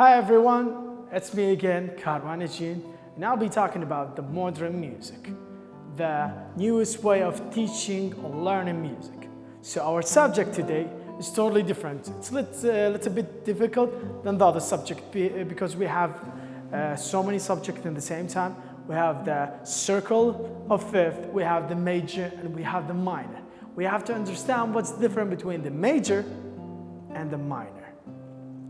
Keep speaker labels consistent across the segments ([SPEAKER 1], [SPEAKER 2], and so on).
[SPEAKER 1] Hi everyone, it's me again, ڕۆژانی, and I'll be talking about the modern music, the newest way of teaching or learning music. So our subject today is totally different. It's a little bit difficult than the other subject because we have so many subjects in the same time. We have the circle of fifth, we have the major, and we have the minor. We have to understand what's different between the major and the minor.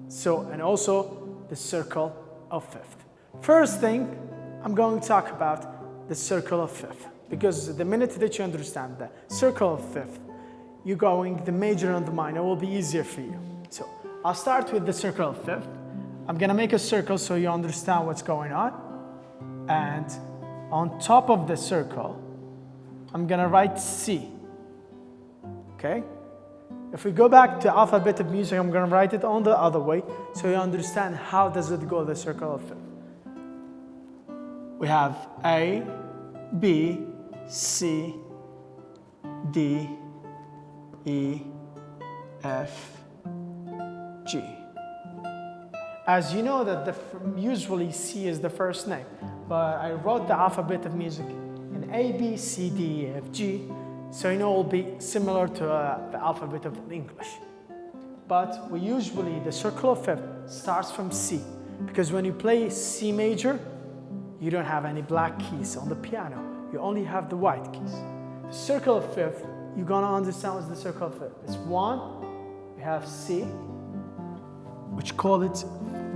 [SPEAKER 1] So, and also the circle of fifth. First thing, I'm going to talk about the circle of fifth, because the minute that you understand the circle of fifth, the major and the minor will be easier for you. So, I'll start with the circle of fifth. I'm gonna make a circle so you understand what's going on. And on top of the circle, I'm gonna write C, okay? If we go back to alphabet of music, I'm gonna write it on the other way so you understand how does it go, the circle of fifth. We have A, B, C, D, E, F, G. As you know that usually C is the first name, but I wrote the alphabet of music in A, B, C, D, E, F, G, so you know it will be similar to the alphabet of English. But the circle of fifth starts from C, because when you play C major, you don't have any black keys on the piano, you only have the white keys. The circle of fifth, you're gonna understand what's the circle of fifth. It's 1, we have C, which call it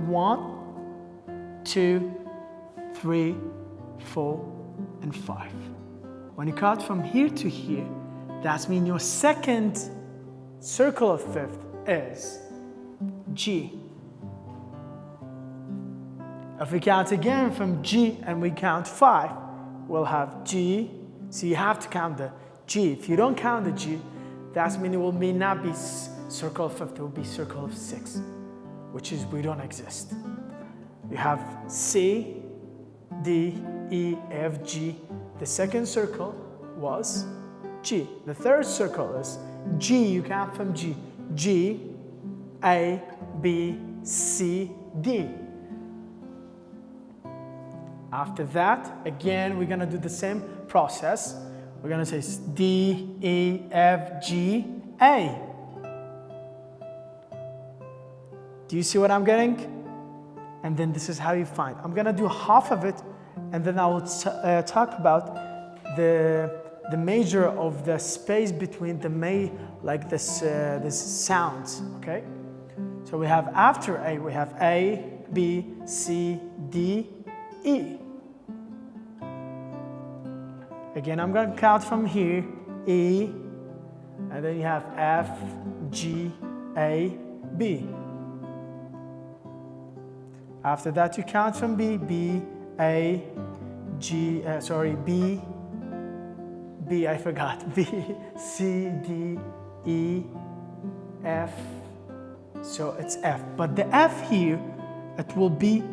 [SPEAKER 1] 1, 2, 3, 4, and 5. When you count from here to here, that means your second circle of fifth is G. If we count again from G and we count 5, we'll have G. So you have to count the G. If you don't count the G, that means it will not be circle of fifth, it will be circle of sixth, which is we don't exist. You have C, D, E, F, G. The second circle was G. The third circle is G. You count from G. G, A, B, C, D. After that, again, we're gonna do the same process. We're gonna say D, E, F, G, A. Do you see what I'm getting? And then this is how you find. I'm gonna do half of it, and then I will talk about the major of the space between this sounds, okay? So we have after A, we have A, B, C, D, E. Again, I'm gonna count from here, E, and then you have F, G, A, B. After that, you count from B, B, A, G, B, I forgot, B, C, D, E, F, so it's F. But the F here, it will be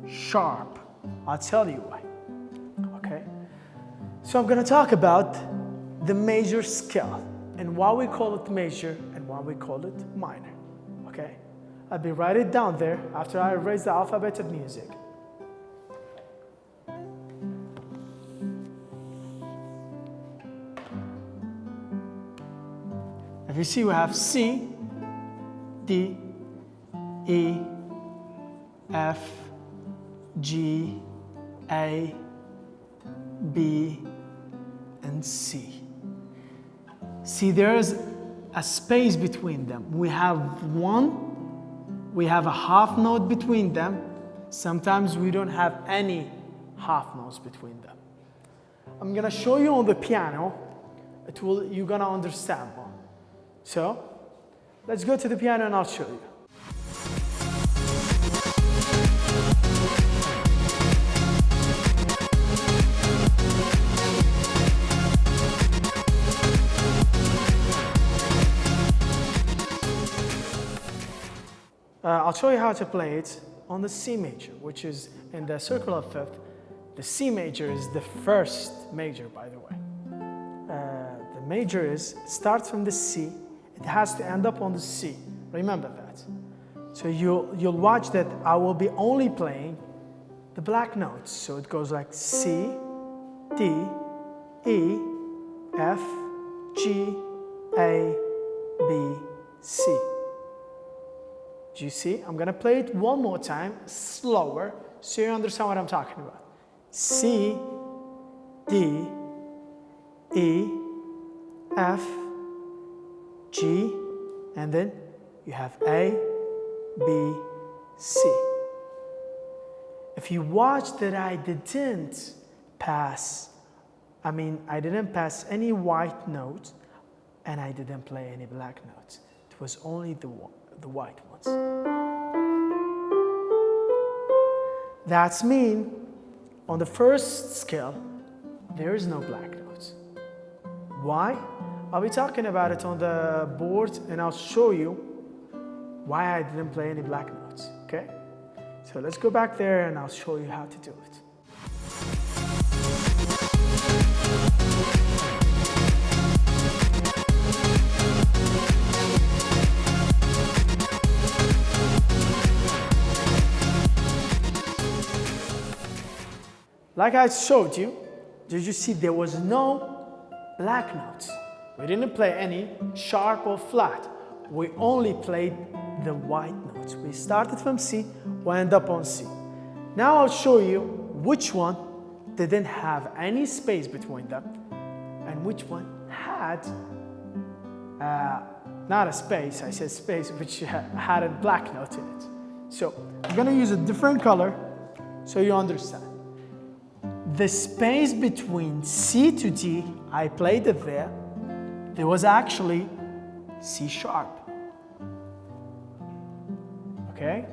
[SPEAKER 1] sharp. I'll tell you why, okay? So I'm gonna talk about the major scale and why we call it major and why we call it minor, okay? I'll be write it down there after I erase the alphabet of music. If you see, we have C, D, E, F, G, A, B, and C. See, there is a space between them. We have a half note between them. Sometimes we don't have any half notes between them. I'm gonna show you on the piano. You're gonna understand more. So, let's go to the piano and I'll show you. I'll show you how to play it on the C major, which is in the circle of fifth. The C major is the first major, by the way. The major starts from the C. It has to end up on the C. Remember that. So you'll watch that I will be only playing the black notes. So it goes like C, D, E, F, G, A, B, C. Do you see? I'm gonna play it one more time, slower, so you understand what I'm talking about. C, D, E, F, G, and then you have A, B, C. If you watch that I didn't pass any white notes and I didn't play any black notes. It was only the white ones. That's mean on the first scale, there is no black notes. Why? I'll be talking about it on the board and I'll show you why I didn't play any black notes, okay? So let's go back there and I'll show you how to do it. Like I showed you, did you see there was no black notes? We didn't play any sharp or flat. We only played the white notes. We started from C, we end up on C. Now I'll show you which one didn't have any space between them and which one had, not a space, I said space, which had a black note in it. So I'm gonna use a different color so you understand. The space between C to D, I played it there. There was actually C sharp. Okay?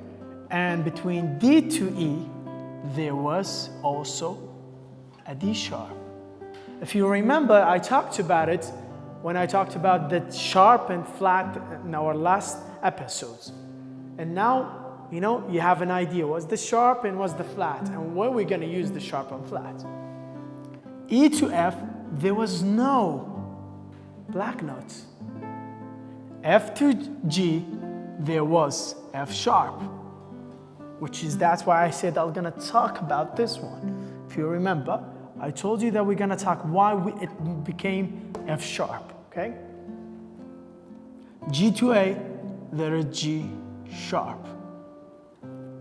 [SPEAKER 1] And between D to E, there was also a D sharp. If you remember, I talked about it when I talked about the sharp and flat in our last episodes. And now, you know, you have an idea. What's the sharp and what's the flat? And where we're going to use the sharp and flat. E to F, there was no black notes. F to G, there was F sharp. That's why I said I'm going to talk about this one. If you remember, I told you that we're going to talk why it became F sharp, okay? G to A, there is G sharp.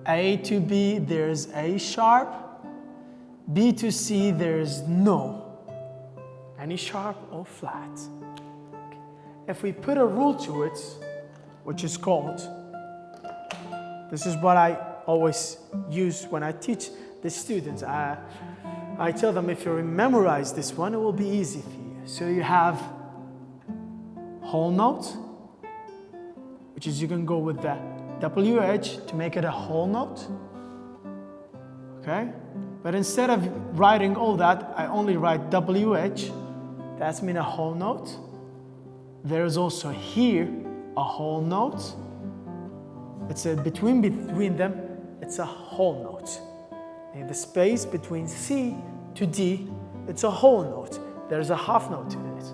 [SPEAKER 1] A to B, there's A sharp. B to C, there's no any sharp or flat. Okay. If we put a rule to it, which is called, this is what I always use when I teach the students. I tell them if you memorize this one, it will be easy for you. So you have whole note, which is you can go with the WH to make it a whole note, okay? But instead of writing all that, I only write WH. That's mean a whole note. There is also here a whole note. It's a between them, it's a whole note. In the space between C to D, it's a whole note. There's a half note in it.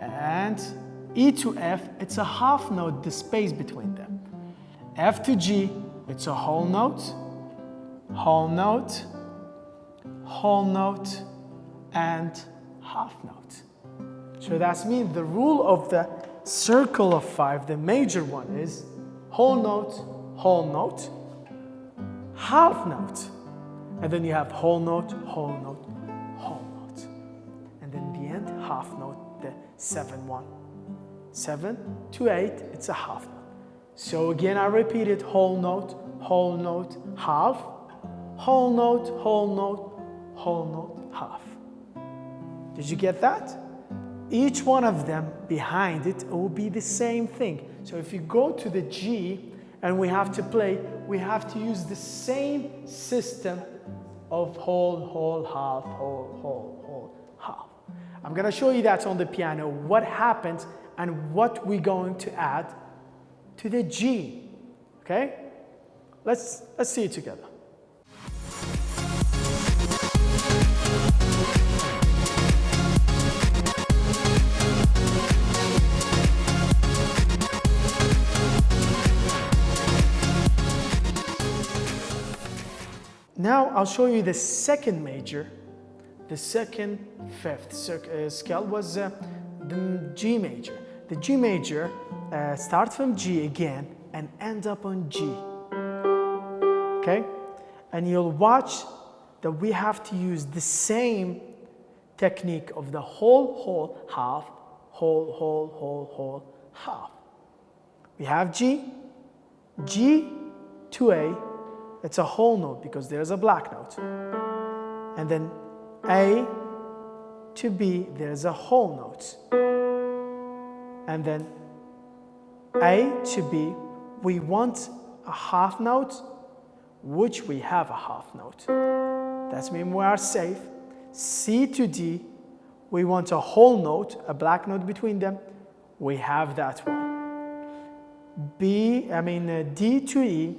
[SPEAKER 1] And E to F, it's a half note, the space between them. F to G, it's a whole note, whole note, whole note, and half note. So that's mean the rule of the circle of five, the major one is whole note, half note. And then you have whole note, whole note, whole note. And then in the end, half note, the 7-1. 7 to 8, it's a half note. So again, I repeat it, whole note, half, whole note, half. Did you get that? Each one of them behind it will be the same thing. So if you go to the G and we have to play, we have to use the same system of whole, half. I'm gonna show you that on the piano, what happens and what we're going to add to the G, okay? Let's see it together. now I'll show you the second major. The second fifth scale was the G major. The G major starts from G again and ends up on G. Okay? And you'll watch that we have to use the same technique of the whole, half, whole, half. We have G, G to A, it's a whole note because there's a black note. And then A to B, there's a whole note. And then A to B, we want a half note, which we have a half note. That means we are safe. C to D, we want a whole note, a black note between them. We have that one. D to E,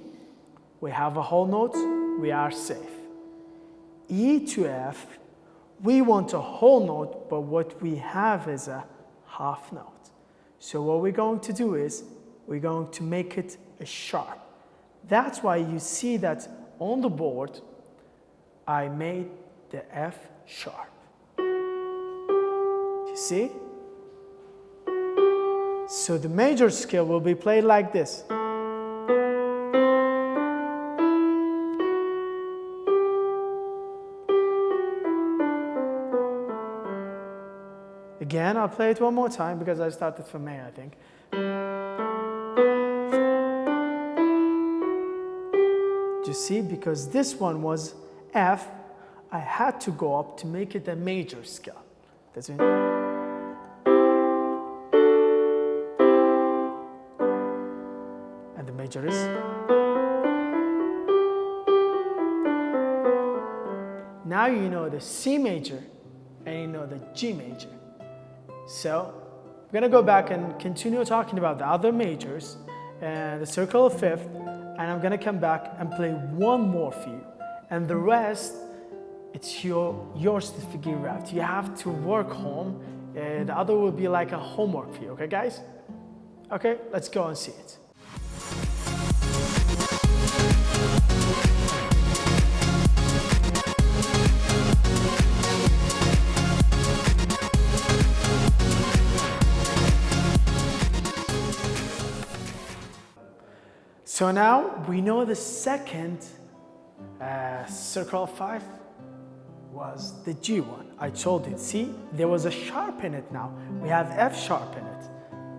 [SPEAKER 1] we have a whole note, we are safe. E to F, we want a whole note, but what we have is a half note. So what we're going to do is, we're going to make it a sharp. That's why you see that on the board, I made the F sharp. You see? So the major scale will be played like this. Again, I'll play it one more time because I started from A, I think. You see, because this one was F, I had to go up to make it a major scale. That's it. And the major is. Now you know the C major and you know the G major. So we're going to go back and continue talking about the other majors and the circle of fifth, and I'm going to come back and play one more for you. And the rest, it's yours to figure out. You have to work home. The other will be like a homework for you, okay guys? Okay, let's go and see it. So now we know the second circle of five was the G one. I told you, see, there was a sharp in it now. We have F sharp in it.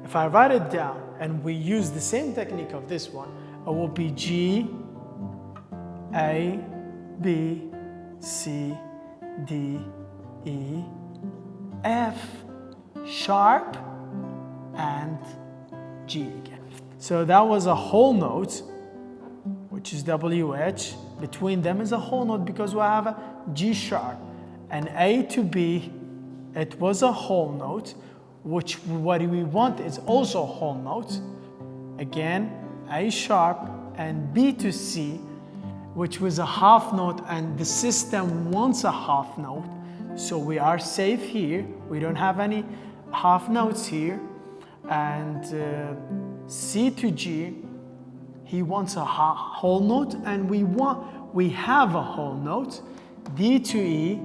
[SPEAKER 1] If I write it down and we use the same technique of this one, it will be G, A, B, C, D, E, F sharp, and G again. So that was a whole note, which is WH. Between them is a whole note because we have a G sharp. And A to B, it was a whole note, which what we want is also a whole note. Again, A sharp, and B to C, which was a half note, and the system wants a half note. So we are safe here. We don't have any half notes here. And C to G, he wants a whole note, and we have a whole note. D to E,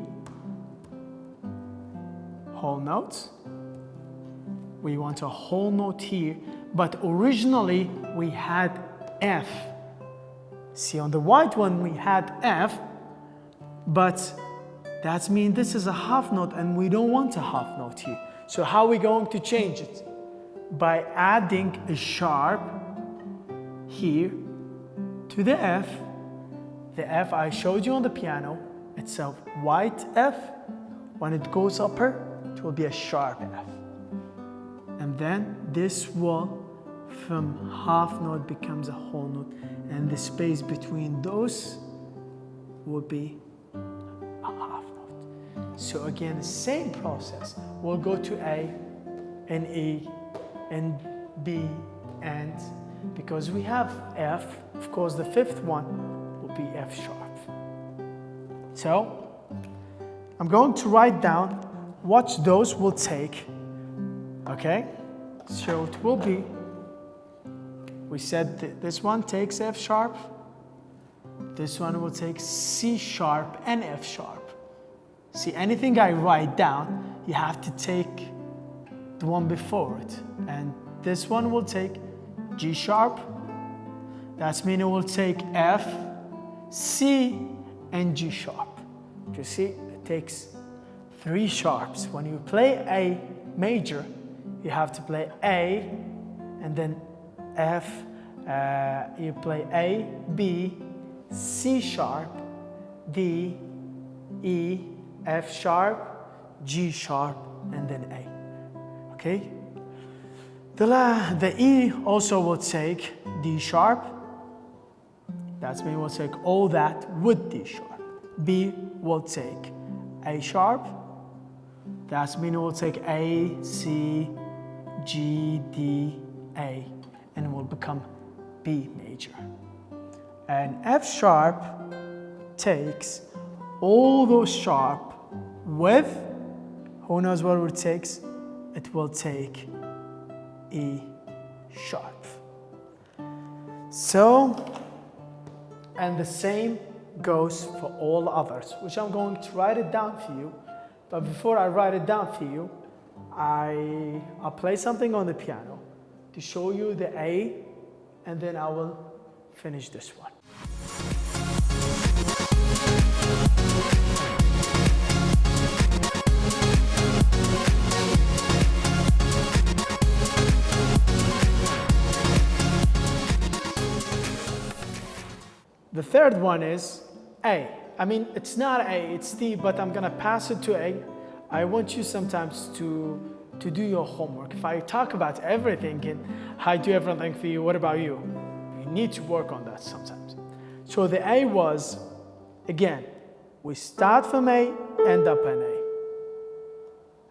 [SPEAKER 1] whole note. We want a whole note here, but originally we had F. See, on the white one we had F, but that means this is a half note and we don't want a half note here. So how are we going to change it? By adding a sharp here to the F. The F I showed you on the piano, it's a white F. When it goes upper, it will be a sharp F. And then this will, from half note, becomes a whole note. And the space between those will be a half note. So again, the same process. We'll go to A and E and B, and because we have F, of course the fifth one will be F sharp. So I'm going to write down what those will take. Okay, so it will be, we said this one takes F sharp, This one will take C sharp and F sharp. See, anything I write down, you have to take the one before it. And this one will take G sharp. That means it will take F, C, and G sharp. You see, it takes 3 sharps. When you play A major, you have to play A, and then F, you play A, B, C sharp, D, E, F sharp, G sharp, and then A. Okay? The E also will take D sharp. That means we'll take all that with D sharp. B will take A sharp. That means we'll take A, C, G, D, A, and it will become B major. And F sharp takes all those sharp with, who knows what it takes? It will take E sharp. So, and the same goes for all others, which I'm going to write it down for you. But before I write it down for you, I'll play something on the piano to show you the A, and then I will finish this one. The third one is A. I mean, it's not A, it's D, but I'm gonna pass it to A. I want you sometimes to do your homework. If I talk about everything and I do everything for you, what about you? You need to work on that sometimes. So the A was, again, we start from A, end up in A.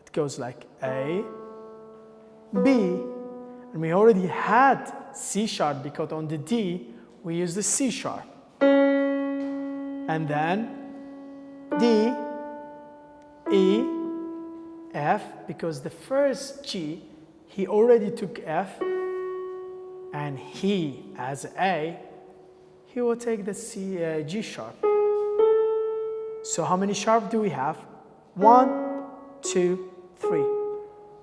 [SPEAKER 1] It goes like A, B, and we already had C sharp because on the D, we use the C sharp. And then D, E, F, because the first G, he already took F, and he, as A, he will take the G sharp. So how many sharp do we have? 1, 2, 3.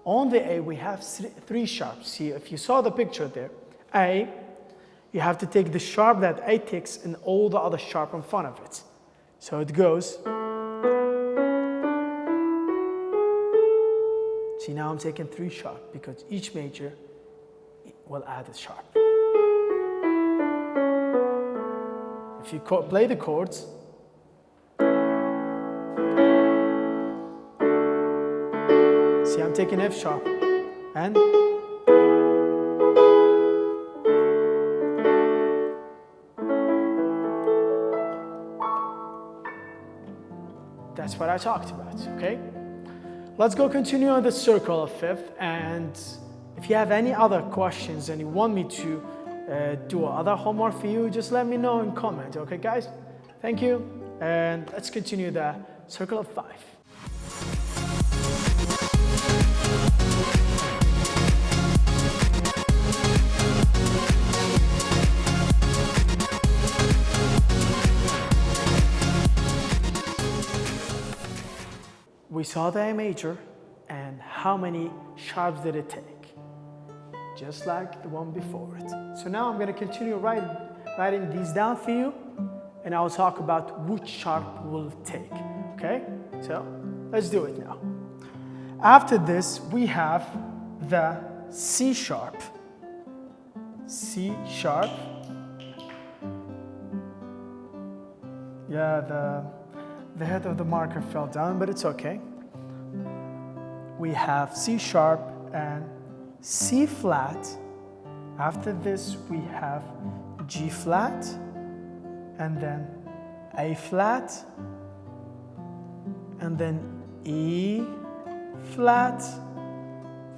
[SPEAKER 1] On the A, we have 3 sharps. See, if you saw the picture there, A, you have to take the sharp that A takes and all the other sharp in front of it. So it goes. See, now I'm taking 3 sharp because each major will add a sharp. If you play the chords, see, I'm taking F sharp and that's what I talked about, okay? Let's go continue on the circle of fifth, and if you have any other questions and you want me to do other homework for you, just let me know in comment, okay guys? Thank you, and let's continue the circle of 5. We saw the A major, and how many sharps did it take? Just like the one before it. So now I'm going to continue writing these down for you, and I'll talk about which sharp will take, okay? So let's do it now. After this, we have the C sharp. C sharp. Yeah, the head of the marker fell down, but it's okay. We have C sharp and C flat. After this, we have G flat, and then A flat, and then E flat,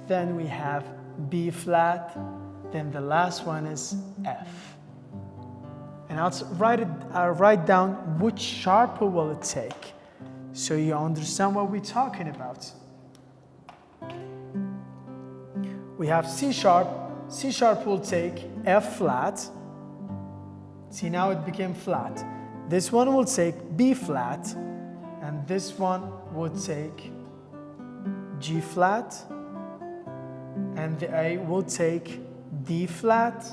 [SPEAKER 1] then we have B flat, then the last one is F. And I'll write down which sharp will it take, so you understand what we're talking about. We have C sharp. C sharp will take F flat. See, now it became flat. This one will take B flat, and this one would take G flat, and the A will take D flat,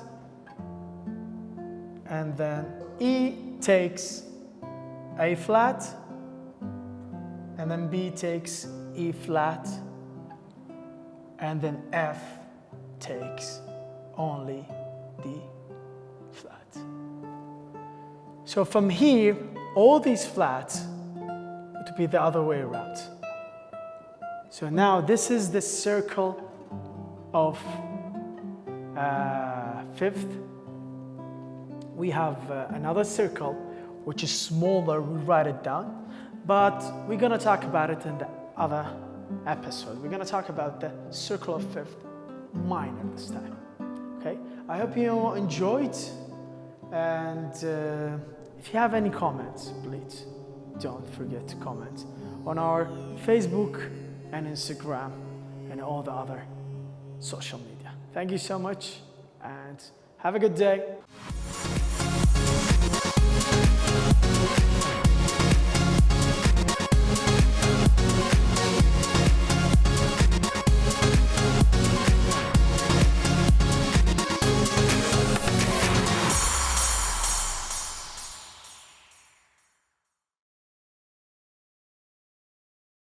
[SPEAKER 1] and then E takes A flat, and then B takes E flat, and then F takes only D flat. So from here, all these flats would be the other way around. So now this is the circle of fifth. We have another circle which is smaller, we write it down, but we're going to talk about it in the other episode. We're going to talk about the circle of fifth minor this time. Okay, I hope you enjoyed, and if you have any comments, please don't forget to comment on our Facebook and Instagram and all the other social media. Thank you so much, and have a good day.